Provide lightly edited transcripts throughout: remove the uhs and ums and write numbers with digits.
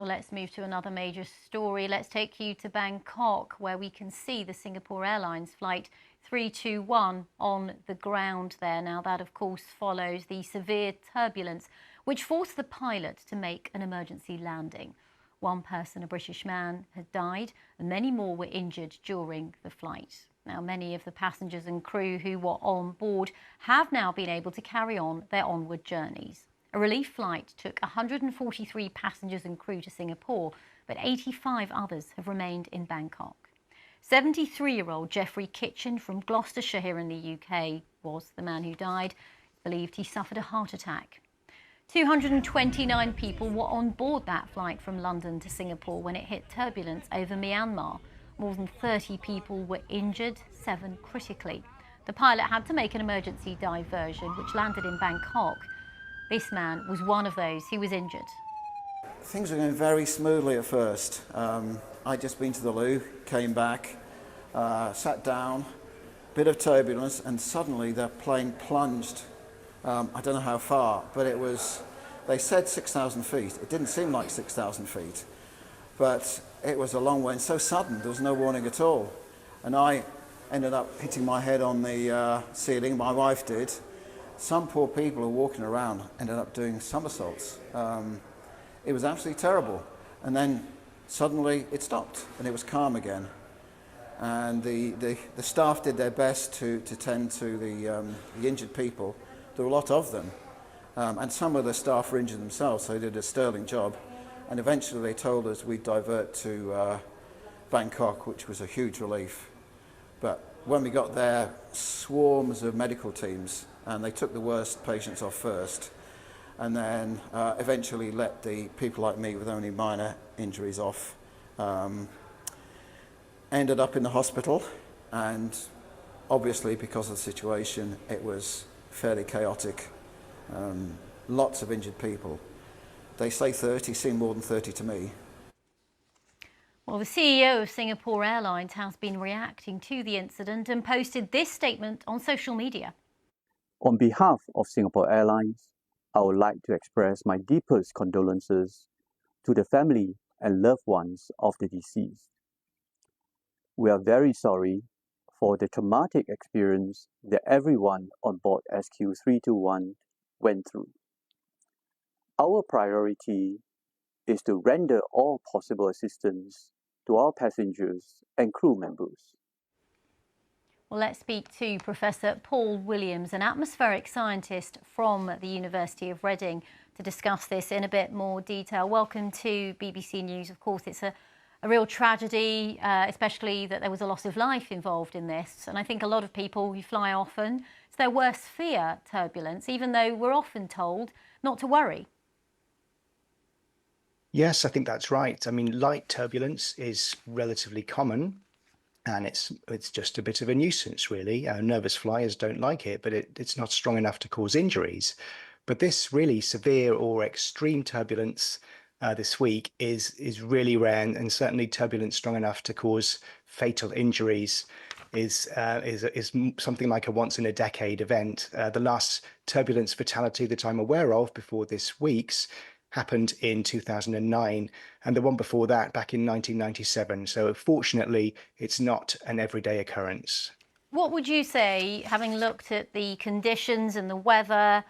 Let's move to another major story. Let's take you to Bangkok, where we can see the Singapore Airlines flight 321 on the ground there. Now, that, of course, follows the severe turbulence which forced the pilot to make an emergency landing. One person, a British man, had died and many more were injured during the flight. Now, many of the passengers and crew who were on board have now been able to carry on their onward journeys. A relief flight took 143 passengers and crew to Singapore, but 85 others have remained in Bangkok. 73-year-old Geoffrey Kitchen from Gloucestershire here in the UK was the man who died. It's believed he suffered a heart attack. 229 people were on board that flight from London to Singapore when it hit turbulence over Myanmar. More than 30 people were injured, 7 critically. The pilot had to make an emergency diversion, which landed in Bangkok. This man was one of those who was injured. Things were going very smoothly at first. I'd just been to the loo, came back, sat down, bit of turbulence, and suddenly the plane plunged. I don't know how far, but it was, they said 6,000 feet. It didn't seem like 6,000 feet, but it was a long way and so sudden, there was no warning at all. And I ended up hitting my head on the ceiling, my wife did. Some poor people who were walking around ended up doing somersaults. It was absolutely terrible. And then suddenly it stopped and it was calm again. And the staff did their best to tend to the injured people. There were a lot of them. And some of the staff were injured themselves, so they did a sterling job. And eventually they told us we'd divert to Bangkok, which was a huge relief. But when we got there, swarms of medical teams, and they took the worst patients off first, and then eventually let the people like me with only minor injuries off. Ended up in the hospital, and obviously because of the situation, it was fairly chaotic. Lots of injured people. They say 30, seem more than 30 to me. Well, the CEO of Singapore Airlines has been reacting to the incident and posted this statement on social media. On behalf of Singapore Airlines, I would like to express my deepest condolences to the family and loved ones of the deceased. We are very sorry for the traumatic experience that everyone on board SQ321 went through. Our priority is to render all possible assistance to our passengers and crew members. Well, let's speak to Professor Paul Williams, an atmospheric scientist from the University of Reading, to discuss this in a bit more detail. Welcome to BBC News. Of course, it's a real tragedy, especially that there was a loss of life involved in this. And I think a lot of people who fly often, it's their worst fear, turbulence, even though we're often told not to worry. Yes, I think that's right. I mean, light turbulence is relatively common, and it's just a bit of a nuisance, really. Nervous flyers don't like it, but it's not strong enough to cause injuries. But this really severe or extreme turbulence this week is really rare, and certainly turbulence strong enough to cause fatal injuries is something like a once-in-a-decade event. The last turbulence fatality that I'm aware of before this week's happened in 2009, and the one before that back in 1997. So fortunately, it's not an everyday occurrence. What would you say, having looked at the conditions and the weather,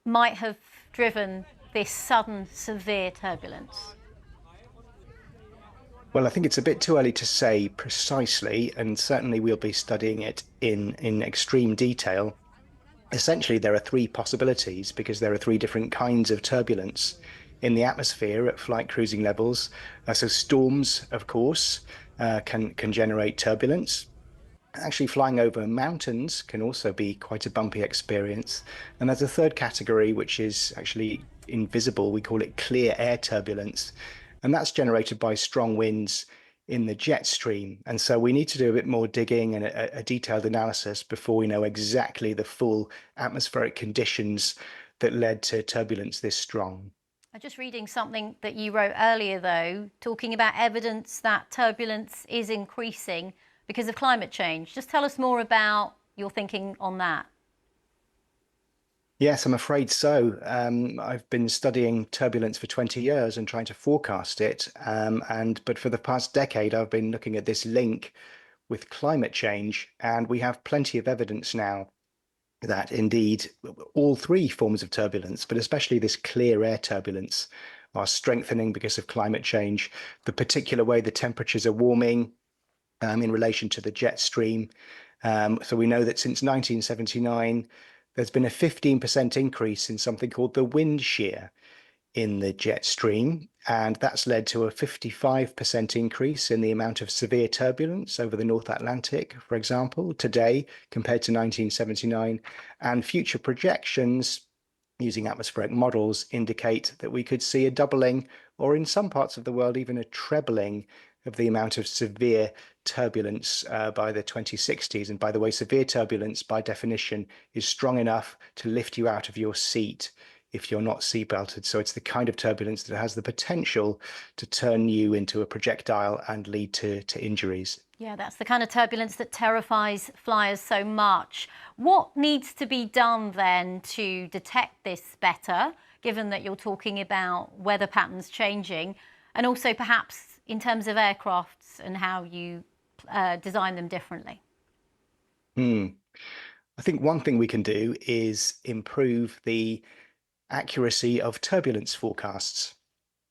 might have driven this sudden severe turbulence? Well, I think it's a bit too early to say precisely, and certainly we'll be studying it in extreme detail. Essentially, there are 3 possibilities because there are 3 different kinds of turbulence in the atmosphere at flight cruising levels. So storms, of course, can generate turbulence. Actually, flying over mountains can also be quite a bumpy experience. And there's a 3rd category, which is actually invisible. We call it clear air turbulence. And that's generated by strong winds in the jet stream. And so we need to do a bit more digging and a detailed analysis before we know exactly the full atmospheric conditions that led to turbulence this strong. I'm just reading something that you wrote earlier, though, talking about evidence that turbulence is increasing because of climate change. Just tell us more about your thinking on that. Yes, I'm afraid so. I've been studying turbulence for 20 years and trying to forecast it. But for the past decade, I've been looking at this link with climate change, and we have plenty of evidence now that indeed all three forms of turbulence, but especially this clear air turbulence, are strengthening because of climate change. The particular way the temperatures are warming in relation to the jet stream. So we know that since 1979, there's been a 15% increase in something called the wind shear in the jet stream, and that's led to a 55% increase in the amount of severe turbulence over the North Atlantic, for example, today compared to 1979. And future projections using atmospheric models indicate that we could see a doubling, or in some parts of the world, even a trebling of the amount of severe turbulence by the 2060s. And by the way, severe turbulence, by definition, is strong enough to lift you out of your seat if you're not seatbelted. So it's the kind of turbulence that has the potential to turn you into a projectile and lead to injuries. Yeah, that's the kind of turbulence that terrifies flyers so much. What needs to be done then to detect this better, given that you're talking about weather patterns changing, and also perhaps in terms of aircrafts and how you design them differently? I think one thing we can do is improve the accuracy of turbulence forecasts.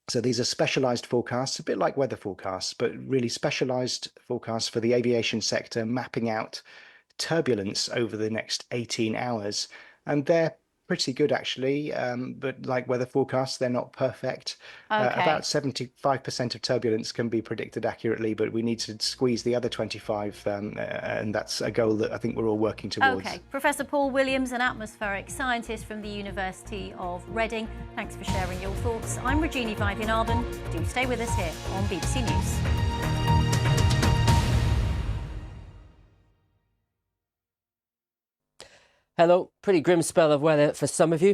So these are specialized forecasts, a bit like weather forecasts, but really specialized forecasts for the aviation sector, mapping out turbulence over the next 18 hours. And they're pretty good, actually, but like weather forecasts, they're not perfect. Okay. About 75% of turbulence can be predicted accurately, but we need to squeeze the other 25, and that's a goal that I think we're all working towards. Okay. Professor Paul Williams, an atmospheric scientist from the University of Reading. Thanks for sharing your thoughts. I'm Regina Vaidyanathan. Do stay with us here on BBC News. Hello, pretty grim spell of weather for some of you.